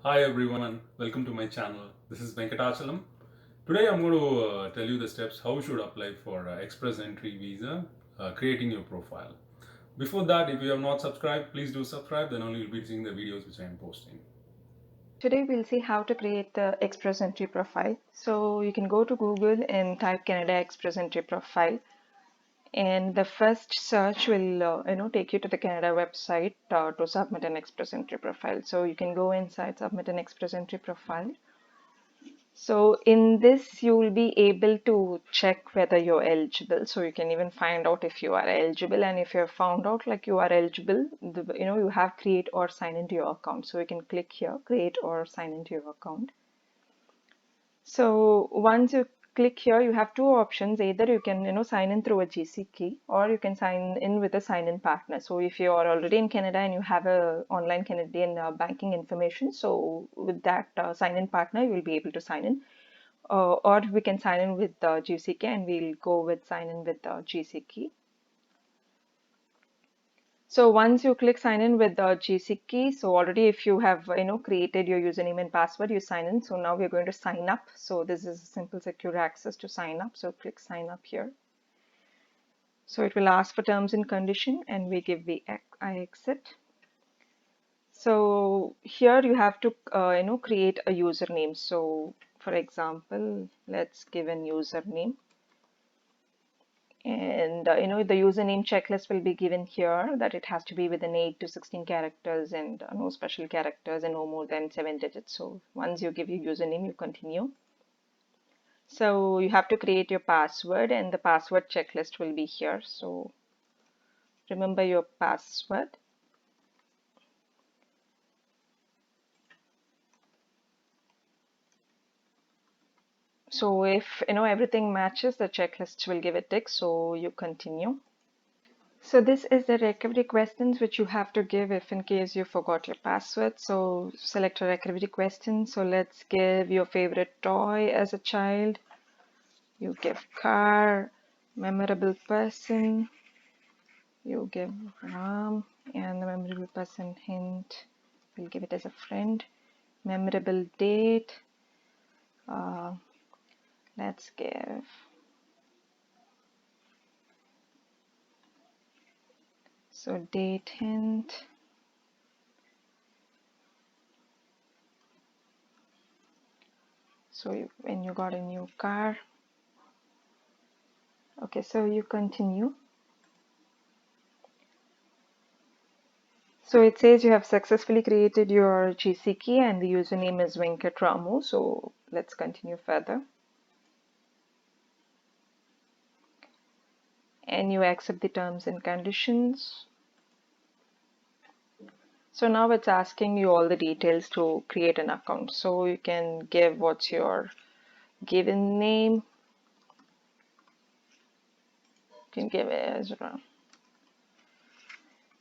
Hi everyone, welcome to my channel. This is Venkatachalam. Today I'm going to tell you the steps how you should apply for Express Entry visa, creating your profile. Before that, if you have not subscribed, please do subscribe, then only you'll be seeing the videos which I am posting. Today we'll see how to create the Express Entry profile. So you can go to Google and type Canada Express Entry profile, and the first search will take you to the Canada website to submit an Express Entry profile. So you can go inside submit an Express Entry profile. So in this, you will be able to check whether you're eligible. So you can even find out if you are eligible, and if you're found out like you are eligible, you have create or sign into your account. So you can click here, create or sign into your account. So once you click here, you have two options. Either you can, sign in through a GC key, or you can sign in with a sign-in partner. So if you are already in Canada and you have a online Canadian banking information, so with that sign-in partner, you will be able to sign in. Or we can sign in with the GC key, and we'll go with sign in with the GC key. So once you click sign in with the GC key, so already if you have created your username and password, you sign in. So now we're going to sign up. So this is simple secure access to sign up. So click sign up here. So it will ask for terms and condition, and we give I accept. So here you have to create a username. So for example, let's give an username. And the username checklist will be given here, that it has to be within 8 to 16 characters and no special characters and no more than 7 digits. So once you give your username, you continue. So you have to create your password, and the password checklist will be here. So remember your password. So if everything matches, the checklist will give a tick, so you continue. So this is the recovery questions which you have to give if in case you forgot your password. So select a recovery question. So let's give your favorite toy as a child. You give car, memorable person. You give Ram, and the memorable person hint. We'll give it as a friend. Memorable date. Uh, let's give so date hint. So when you got a new car. Okay, so you continue. So it says you have successfully created your GC key and the username is Venkatramu. So let's continue further. And you accept the terms and conditions. So now it's asking you all the details to create an account. So you can give what's your given name. You can give Ezra.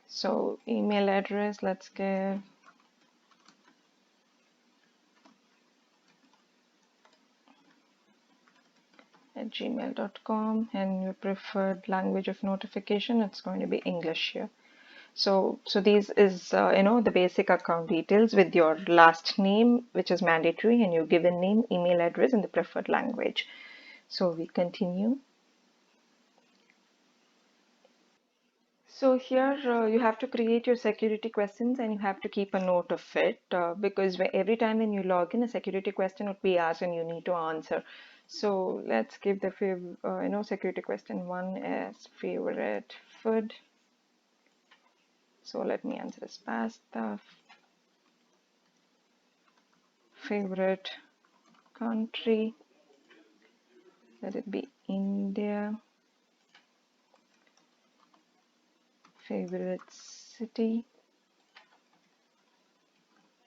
So email address, let's give at gmail.com, and your preferred language of notification, it's going to be English here. So these is the basic account details with your last name, which is mandatory, and your given name, email address, and the preferred language. So we continue. So here you have to create your security questions, and you have to keep a note of it because every time when you log in, a security question would be asked and you need to answer. So let's give the security question one as favorite food. So let me answer as pasta. Favorite country, let it be India. Favorite city,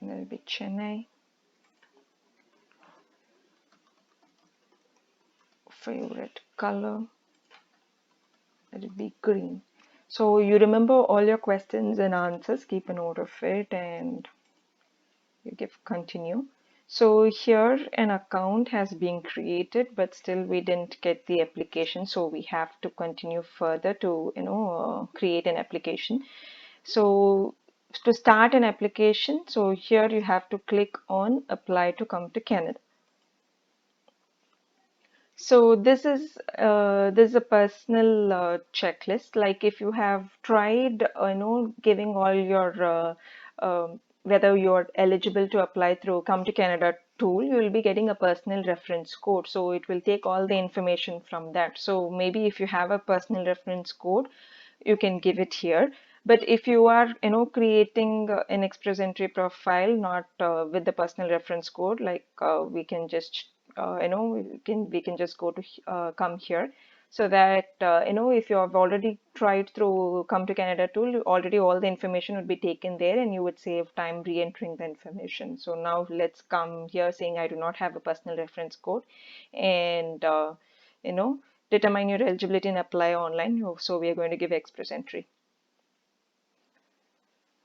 let it be Chennai. Favorite color, let it be green. So you remember all your questions and answers, keep a note of it, and you give continue. So here an account has been created, but still we didn't get the application, so we have to continue further to create an application. So to start an application, so here you have to click on apply to come to Canada. So this is a personal checklist. Like if you have tried, giving all your whether you're eligible to apply through Come to Canada tool, you will be getting a personal reference code. So it will take all the information from that. So maybe if you have a personal reference code, you can give it here. But if you are, creating an express entry profile, not with the personal reference code, like we can just, we can just go to come here, so that if you have already tried through Come to Canada tool, already all the information would be taken there, and you would save time re-entering the information. So now let's come here saying I do not have a personal reference code, and you know determine your eligibility and apply online. So we are going to give express entry.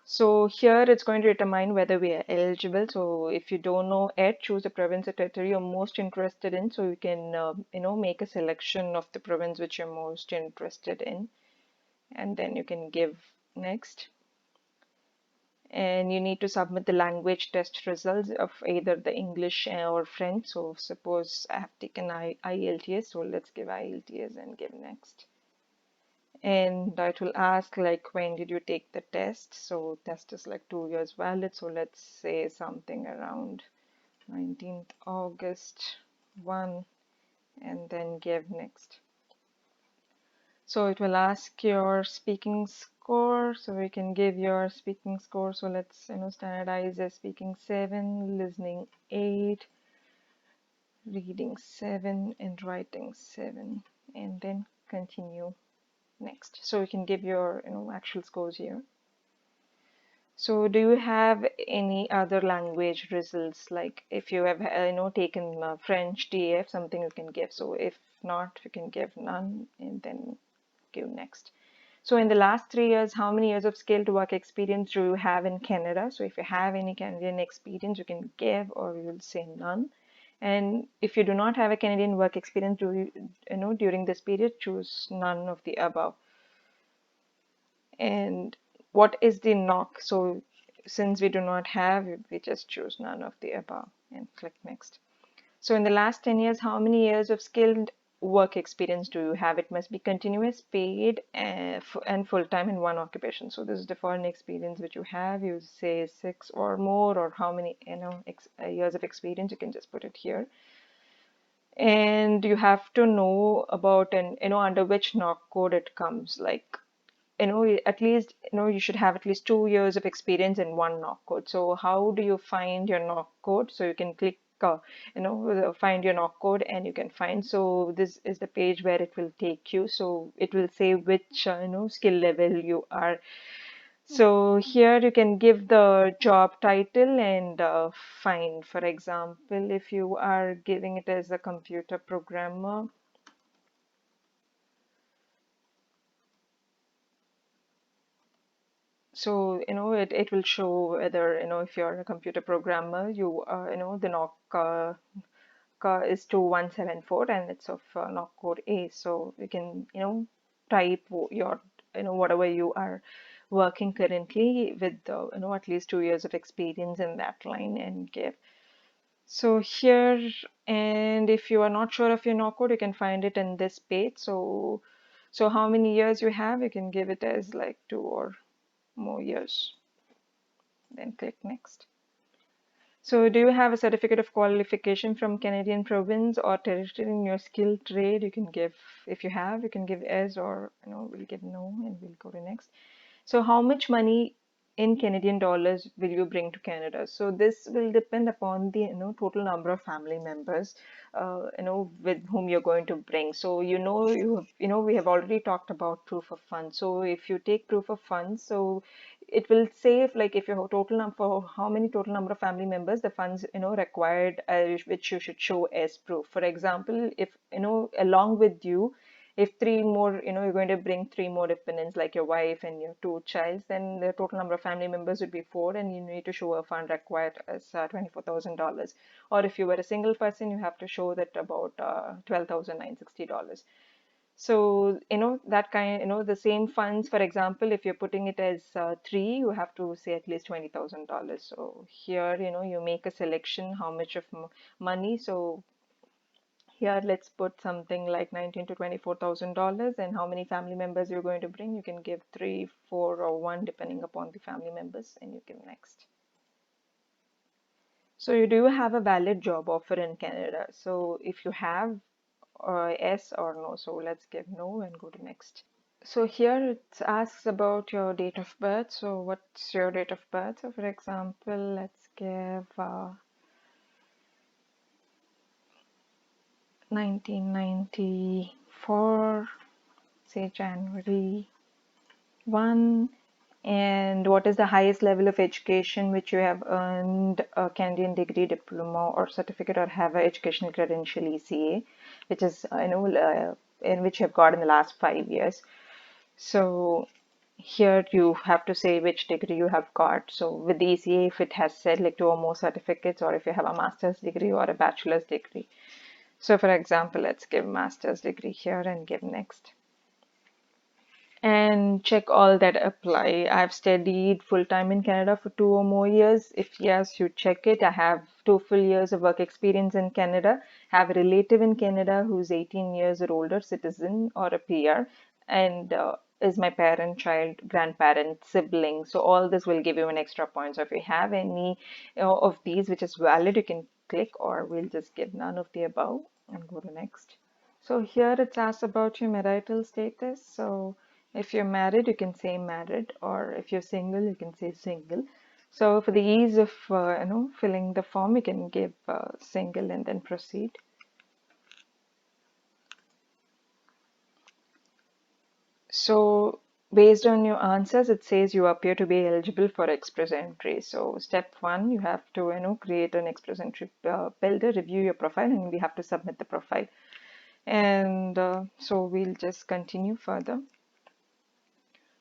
So here it's going to determine whether we are eligible. So if you don't know it, choose the province or territory you're most interested in. So you can, make a selection of the province which you're most interested in, and then you can give next. And you need to submit the language test results of either the English or French. So suppose I have taken IELTS, so let's give IELTS and give next. And it will ask like when did you take the test. So test is like 2 years valid, so let's say something around 19th August 1, and then give next. So it will ask your speaking score, so we can give your speaking score. So let's standardize as speaking 7, listening 8, reading 7, and writing 7, and then continue next. So you can give your actual scores here. So do you have any other language results? Like if you have taken French, TF, something you can give. So if not, you can give none and then give next. So in the last 3 years, how many years of skilled work experience do you have in Canada? So if you have any Canadian experience, you can give, or you will say none. And if you do not have a Canadian work experience, do during this period, choose none of the above. And what is the knock? So since we do not have, we just choose none of the above and click next. So in the last 10 years, how many years of skilled work experience do you have? It must be continuous, paid, and full-time in one occupation. So this is the foreign experience which you have. You say 6 or more, or how many years of experience, you can just put it here. And you have to know about under which knock code it comes. Like at least you should have at least 2 years of experience in one knock code. So how do you find your knock code? So you can click find your knock code, and you can find. So this is the page where it will take you. So it will say which skill level you are. So here you can give the job title and find. For example, if you are giving it as a computer programmer, so it will show whether if you're a computer programmer, you the knock is 2174, and it's of knock code A. So you can type your whatever you are working currently with at least 2 years of experience in that line, and give. So here, and if you are not sure of your knock code, you can find it in this page. So how many years you have, you can give it as like 2 or more years, then click next. So do you have a certificate of qualification from Canadian province or territory in your skill trade? You can give, if you have, you can give yes, or we'll give no, and we'll go to next. So how much money in Canadian dollars will you bring to Canada? So this will depend upon the total number of family members with whom you're going to bring. So we have already talked about proof of funds. So if you take proof of funds, so it will say if your total number, for how many total number of family members, the funds required, which you should show as proof. For example, if along with you, if three more, you're going to bring three more dependents like your wife and your two childs, then the total number of family members would be four, and you need to show a fund required as $24,000. Or if you were a single person, you have to show that about $12,960. So, that kind, the same funds, for example, if you're putting it as three, you have to say at least $20,000. So here, you make a selection, how much of money. So here, let's put something like 19 to $24,000, and how many family members you're going to bring. You can give three, four, or one, depending upon the family members, and you give next. So you do have a valid job offer in Canada. So if you have yes or no, so let's give no and go to next. So here it asks about your date of birth. So what's your date of birth? So for example, let's give 1994, say January 1. And what is the highest level of education which you have earned? A Canadian degree, diploma, or certificate, or have a educational credential ECA, which is in which you have got in the last 5 years. So here you have to say which degree you have got. So with the ECA, if it has said like two or more certificates, or if you have a master's degree or a bachelor's degree. So for example, let's give master's degree here and give next. And check all that apply. I've studied full-time in Canada for 2 or more years. If yes, you check it. I have 2 full years of work experience in Canada. Have a relative in Canada who's 18 years or older, citizen or a PR, and is my parent, child, grandparent, sibling. So all this will give you an extra point. So if you have any of these which is valid, you can click, or we'll just give none of the above and go to next. So here it's asked about your marital status. So if you're married, you can say married, or if you're single, you can say single. So for the ease of filling the form, you can give single and then proceed. So based on your answers, it says you appear to be eligible for express entry. So step one, you have to create an express entry builder, review your profile, and we have to submit the profile. And so we'll just continue further.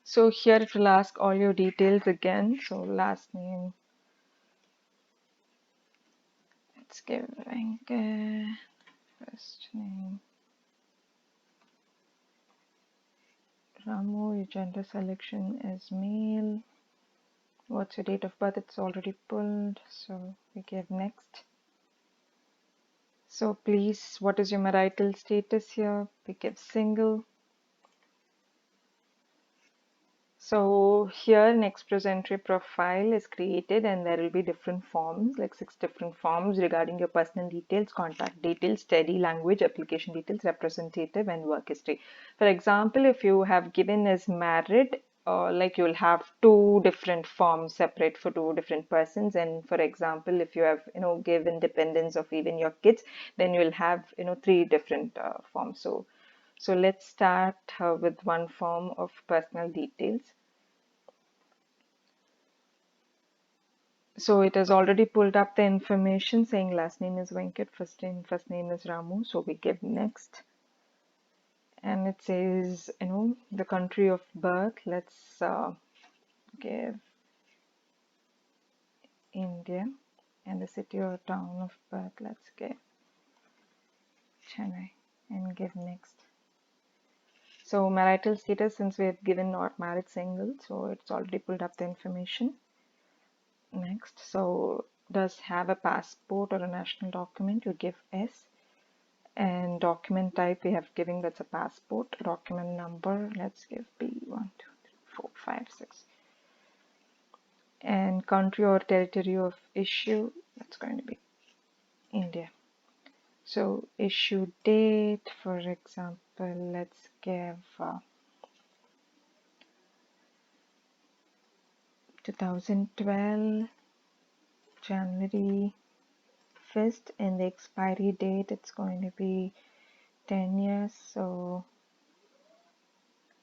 So here it will ask all your details again. So last name, let's give Venkat, first name, Ramu, your gender selection is male. What's your date of birth? It's already pulled, so we give next. So please, what is your marital status here? We give single. So here an express entry profile is created, and there will be different forms, like 6 different forms regarding your personal details, contact details, study language, application details, representative, and work history. For example, if you have given as married, like you'll have 2 different forms separate for 2 different persons. And for example, if you have given dependents of even your kids, then you'll have 3 different forms. So let's start with one form of personal details. So it has already pulled up the information saying last name is Venkat, first name is Ramu. So we give next. And it says, the country of birth. Let's give India. And the city or town of birth. Let's give Chennai and give next. So marital status, since we have given not married, single, so it's already pulled up the information. Next. So does have a passport or a national document, you give S. And document type we have given, that's a passport. Document number, let's give B1, 2, 3, 4, 5, 6. And country or territory of issue, that's going to be India. So issue date, for example, let's give 2012 January 1st, and the expiry date, it's going to be 10 years. So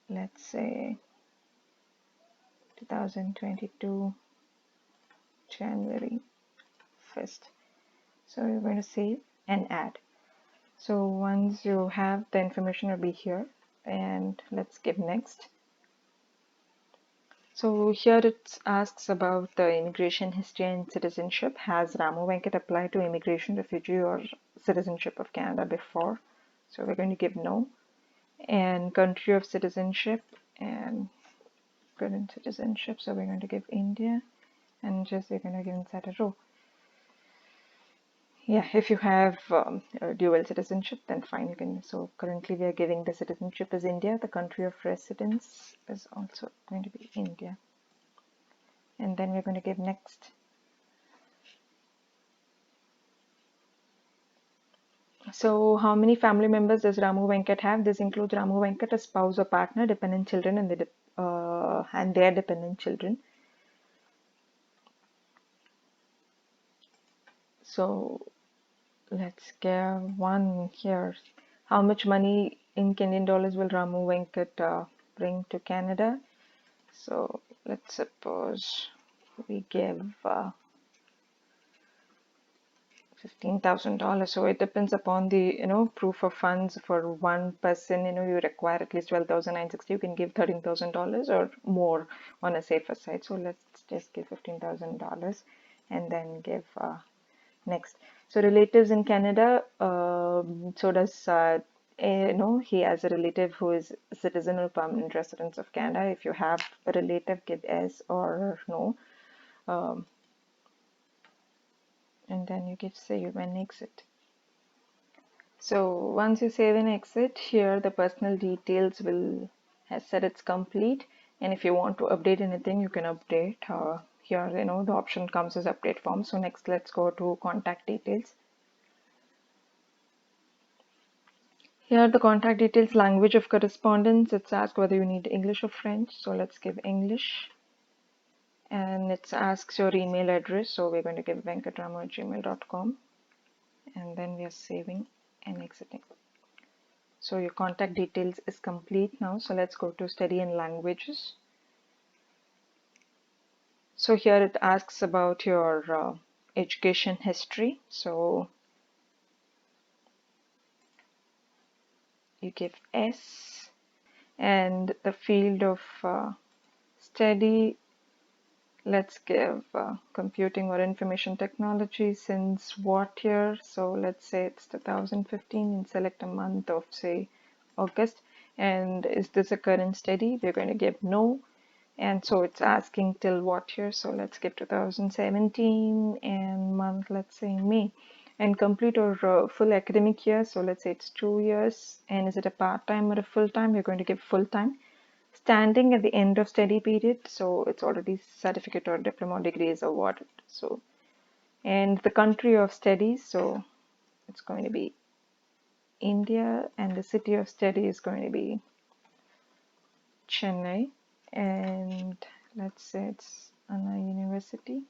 let's say 2022 January 1st. So you're going to save and add. So once you have the information will be here, and let's give next. So here it asks about the immigration history and citizenship. Has Ramu Venkat applied to immigration, refugee, or citizenship of Canada before? So we're going to give no. and country of citizenship and current citizenship. So we're going to give India, and just we're going to give inside a row. Yeah, if you have dual citizenship, then fine, you can. So currently we are giving the citizenship is India, the country of residence is also going to be India, and then we're going to give next. So how many family members does Ramu Venkat have? This includes Ramu Venkat, a spouse or partner, dependent children, and their dependent children. So let's give one here. How much money in Kenyan dollars will Ramu Venkat bring to Canada? So let's suppose we give $15,000. So it depends upon the proof of funds for one person. You require at least 12,960. You can give $13,000 or more on a safer side. So let's just give $15,000 and then give next. So relatives in Canada. So does he has a relative who is a citizen or permanent resident of Canada. If you have a relative, give yes or no. And then you give save and exit. So once you save and exit, here the personal details will has said it's complete, and if you want to update anything, you can update. Here the option comes as update form. So next let's go to contact details. Here the contact details, language of correspondence, it's asked whether you need English or French, so let's give English. And it asks your email address, so we're going to give venkatramu@gmail.com, and then we are saving and exiting. So your contact details is complete now. So let's go to study and languages. So here it asks about your education history. So you give S, and the field of study, let's give computing or information technology. Since what year? So let's say it's 2015, and select a month of say August. And is this a current study? We're going to give no. And so it's asking till what year, so let's give 2017, and month let's say May. And complete or full academic year, so let's say it's 2 years. And is it a part-time or a full-time? We're going to give full-time. Standing at the end of study period, so it's already certificate or diploma or degree is awarded. So, and the country of studies, so it's going to be India, and the city of study is going to be Chennai. And let's say it's Anna University,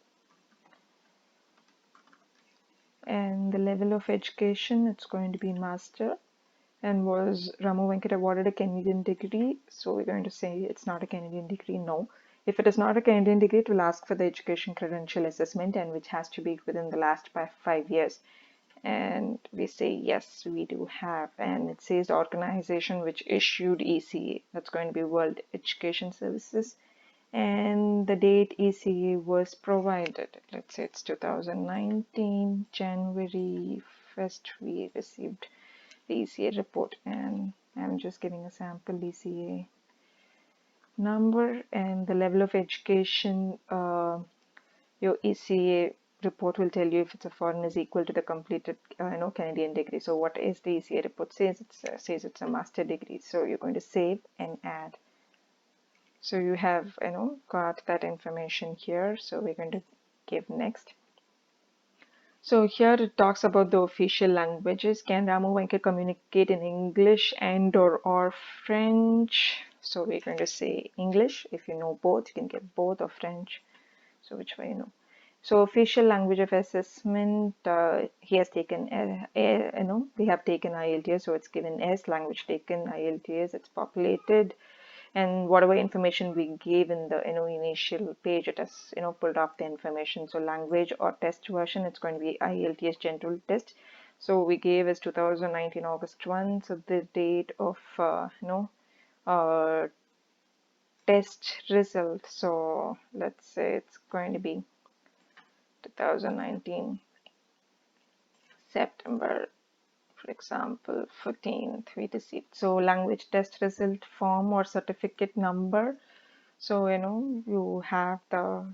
and the level of education, it's going to be master. And was Ramu Venkat awarded a Canadian degree? So we're going to say it's not a Canadian degree, no. If it is not a Canadian degree, it will ask for the education credential assessment, and which has to be within the last 5 years. And we say yes, we do have. And it says organization which issued ECA, that's going to be World Education Services. And the date ECA was provided, let's say it's 2019 January 1st, we received the ECA report, and I'm just giving a sample ECA number. And the level of education, your ECA report will tell you if it's a foreign is equal to the completed Canadian degree. So what is the ECA report says? It says it's a master degree. So you're going to save and add. So you have got that information here. So we're going to give next. So here it talks about the official languages. Can Ramu Venkat communicate in English and or French? So we're going to say English. If you know both, you can get both, or French. So which way you know. So official language of assessment, he has taken, we have taken IELTS, so it's given S, language taken, IELTS, it's populated. And whatever information we gave in the initial page, it has pulled off the information. So language or test version, it's going to be IELTS general test. So we gave is 2019 August 1. So the date of uh, test result, so let's say it's going to be 2019 September For example, 14th we received. So language test result form or certificate number. So you have the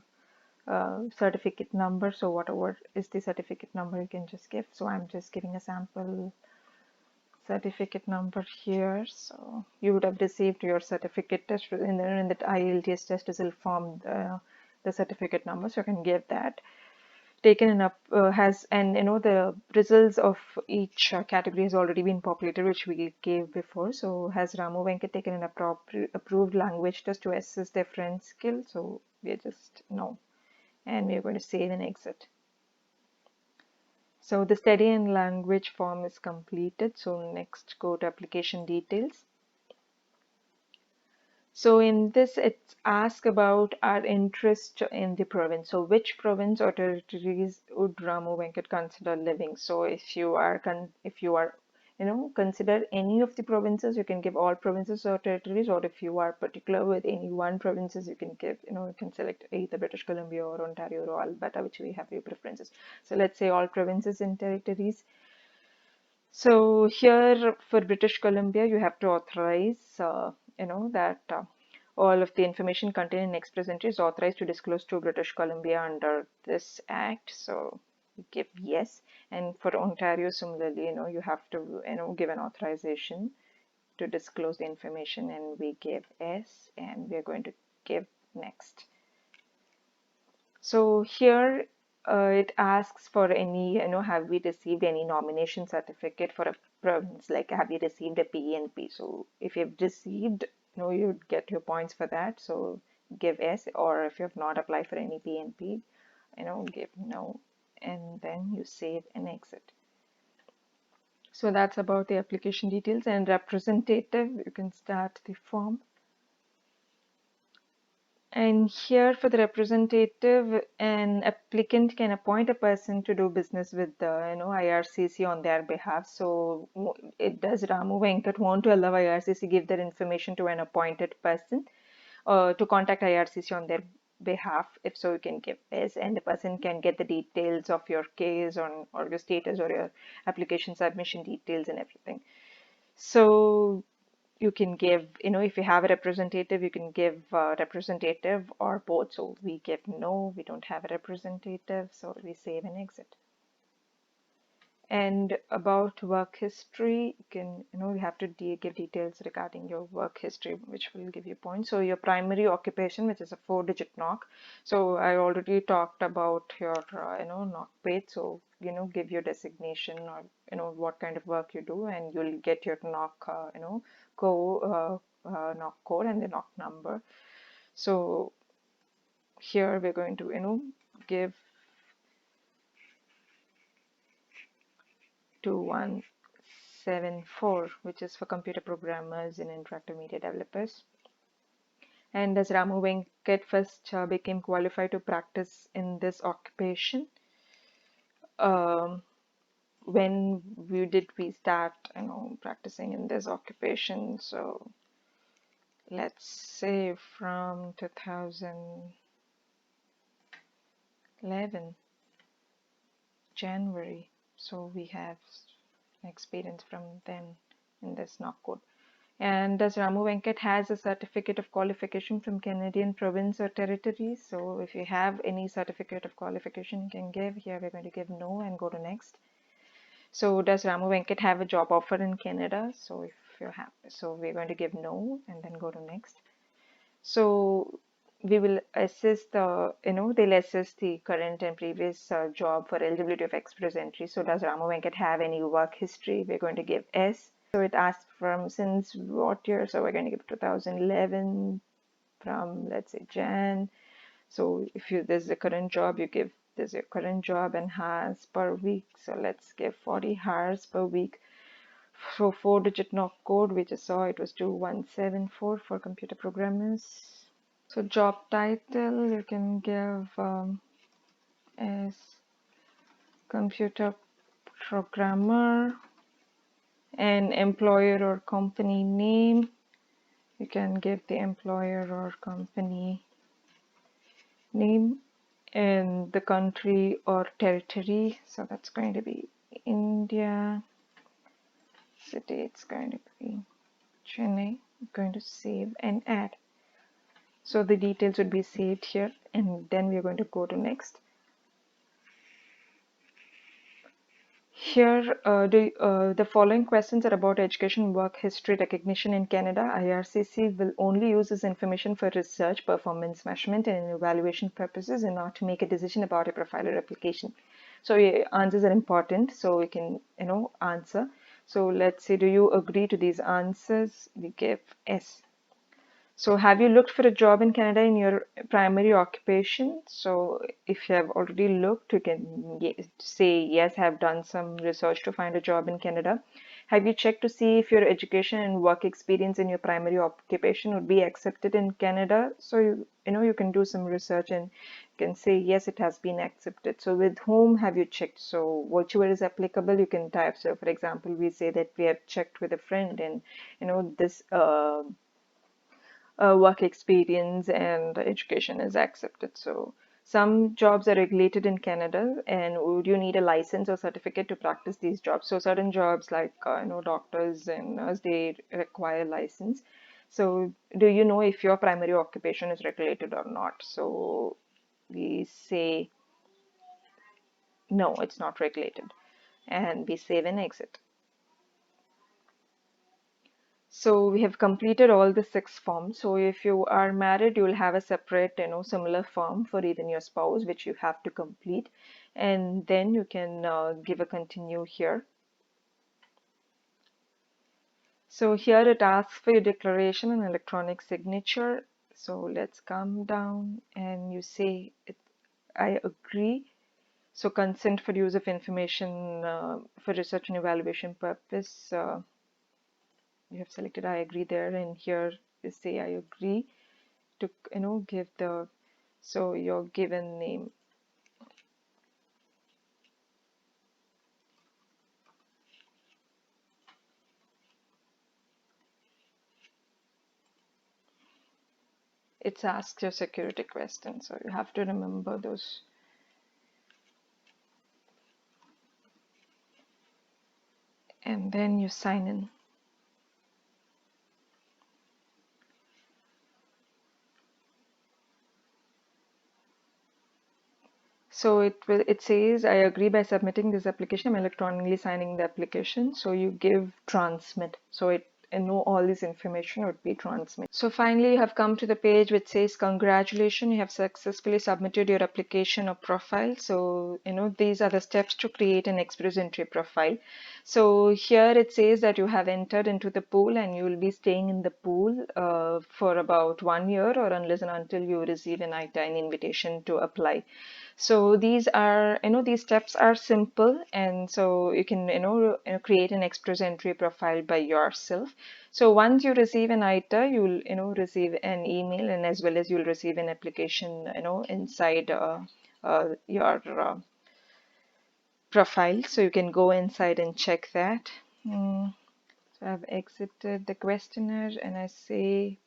certificate number. So whatever is the certificate number, you can just give. So I'm just giving a sample certificate number here. So you would have received your certificate test in that IELTS test result form, the certificate number. So you can give that. Taken in up has, and the results of each category has already been populated, which we gave before. So has Ramu Venkat taken an approved language test to assess their French skill? So we just no, and we are going to save and exit. So the study and language form is completed. So next, go to application details. So in this, it's asked about our interest in the province. So which province or territories would Ramu Venkat consider living? So if you are consider any of the provinces, you can give all provinces or territories. Or if you are particular with any one provinces, you can give, you can select either British Columbia or Ontario or Alberta, which we have your preferences. So let's say all provinces and territories. So here for British Columbia, you have to authorize, that all of the information contained in Express Entry is authorized to disclose to British Columbia under this act. So you give yes. And for Ontario, similarly, you have to, give an authorization to disclose the information, and we give yes, and we're going to give next. So here it asks for any, have we received any nomination certificate for a province? Like, have you received a PNP? So if you've received, you'd get your points for that. So give yes, or if you have not applied for any PNP, give no, and then you save and exit. So that's about the application details. And representative, you can start the form. And here for the representative, an applicant can appoint a person to do business with the IRCC on their behalf. So it does Ramu Venkat want to allow IRCC give their information to an appointed person to contact IRCC on their behalf? If so, you can give yes, and the person can get the details of your case or your status or your application submission details and everything. So you can give, if you have a representative, you can give representative or both. So we give no, we don't have a representative, so we save and exit. And about work history, you can, you have to give details regarding your work history, which will give you points. So your primary occupation, which is a 4-digit knock. So I already talked about your, knock page. So, give your designation or, what kind of work you do, and you'll get your knock, knock code and the knock number. So here we're going to, give 2174, which is for computer programmers and interactive media developers. And as Ramu Venkat first became qualified to practice in this occupation, when did we start, practicing in this occupation? So let's say from 2011 January. So we have experience from then in this knock code. And does Ramu Venkat has a certificate of qualification from Canadian province or territory? So if you have any certificate of qualification, you can give. Here we're going to give no and go to next. So does Ramu Venkat have a job offer in Canada? So if you have, so we're going to give no and then go to next. So we will assess the, they'll assess the current and previous job for eligibility of express entry. So does Ramu Venkat have any work history? We're going to give S. So it asks from since what year? So we're going to give 2011 from, let's say, Jan. So if there's a current job, you give there's your current job and hours per week. So let's give 40 hours per week. So 4-digit knock code, we just saw it was 2174 for computer programmers. So job title, you can give as computer programmer, and employer or company name. You can give the employer or company name and the country or territory. So that's going to be India. city, it's going to be Chennai. I'm going to save and add. So the details would be saved here, and then we're going to go to next. Here, the following questions are about education work history recognition in Canada. IRCC will only use this information for research, performance measurement, and evaluation purposes, and not to make a decision about a profile or application. So your answers are important, so we can answer. So let's say, do you agree to these answers? We give S. So have you looked for a job in Canada in your primary occupation? So if you have already looked, you can say yes, I have done some research to find a job in Canada. Have you checked to see if your education and work experience in your primary occupation would be accepted in Canada? So you can do some research and you can say yes, it has been accepted. So with whom have you checked? So whichever is applicable, you can type. So for example, we say that we have checked with a friend and this work experience and education is accepted. So some jobs are regulated in Canada, and would you need a license or certificate to practice these jobs? So certain jobs like doctors and nurse, they require license. So do you know if your primary occupation is regulated or not? So we say no, it's not regulated, and we save and exit. So we have completed all the 6 forms. So if you are married, you will have a separate, similar form for even your spouse, which you have to complete. And then you can give a continue here. So here it asks for your declaration and electronic signature. So let's come down and you say, I agree. So consent for use of information for research and evaluation purpose. You have selected I agree there, and here you say I agree to give the your given name. It's asks your security question, so you have to remember those. And then you sign in. So it says I agree by submitting this application. I'm electronically signing the application. So you give transmit. So it all this information would be transmit. So finally you have come to the page which says congratulations, you have successfully submitted your application or profile. So these are the steps to create an express entry profile. So here it says that you have entered into the pool and you will be staying in the pool for about 1 year, or unless and until you receive an ITA invitation to apply. So these are, these steps are simple, and so you can, create an express entry profile by yourself. So once you receive an ITA, you'll, receive an email, and as well as you'll receive an application, inside your profile. So you can go inside and check that. So I've exited the questionnaire and I say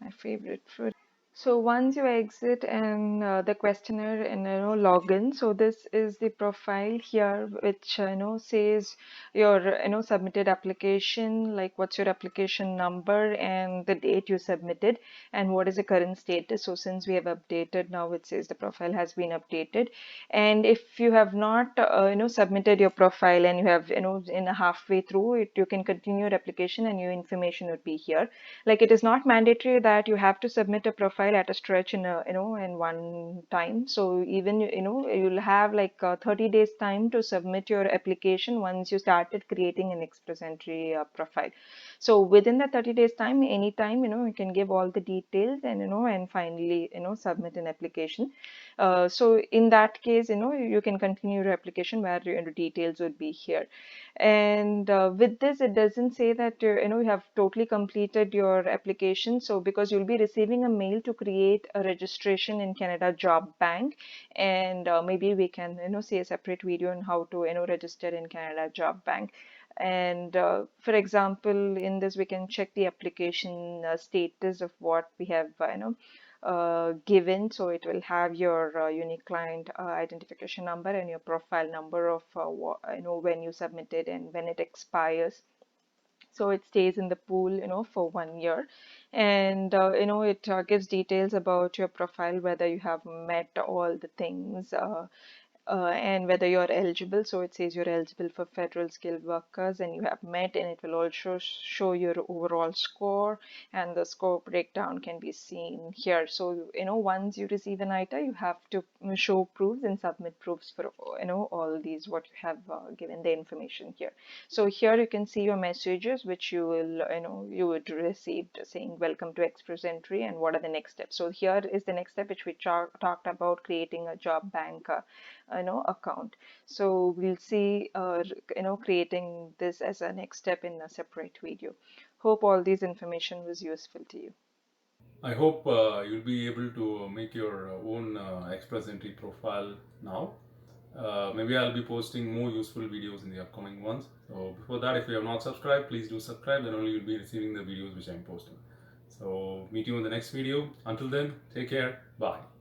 my favorite food. So once you exit and the questionnaire and login, so this is the profile here, which says your submitted application, like what's your application number and the date you submitted, and what is the current status. So since we have updated, now it says the profile has been updated. And if you have not submitted your profile and you have in a halfway through it, you can continue your application and your information would be here. Like it is not mandatory that you have to submit a profile at a stretch in a in one time. So even you'll have like 30 days time to submit your application once you started creating an express entry profile. So within the 30 days time, anytime you can give all the details and and finally submit an application. So in that case, you can continue your application where your details would be here. And with this, it doesn't say that you have totally completed your application. So because you'll be receiving a mail to create a registration in Canada Job Bank, and maybe we can see a separate video on how to register in Canada Job Bank. And for example, in this we can check the application status of what we have given. So it will have your unique client identification number and your profile number of when you submitted and when it expires. So it stays in the pool, for 1 year. And it gives details about your profile, whether you have met all the things, and whether you're eligible. So it says you're eligible for federal skilled workers and you have met, and it will also show your overall score, and the score breakdown can be seen here. So once you receive an ITA, you have to show proofs and submit proofs for all these what you have given the information here. So here you can see your messages which you will you would receive, saying welcome to Express Entry and what are the next steps. So here is the next step which we talked about, creating a job bank account. So we'll see creating this as a next step in a separate video. Hope all these information was useful to you. I hope you'll be able to make your own Express Entry profile now. Maybe I'll be posting more useful videos in the upcoming ones. So before that, if you have not subscribed, please do subscribe. Then only you'll be receiving the videos which I'm posting. So meet you in the next video. Until then, take care. Bye.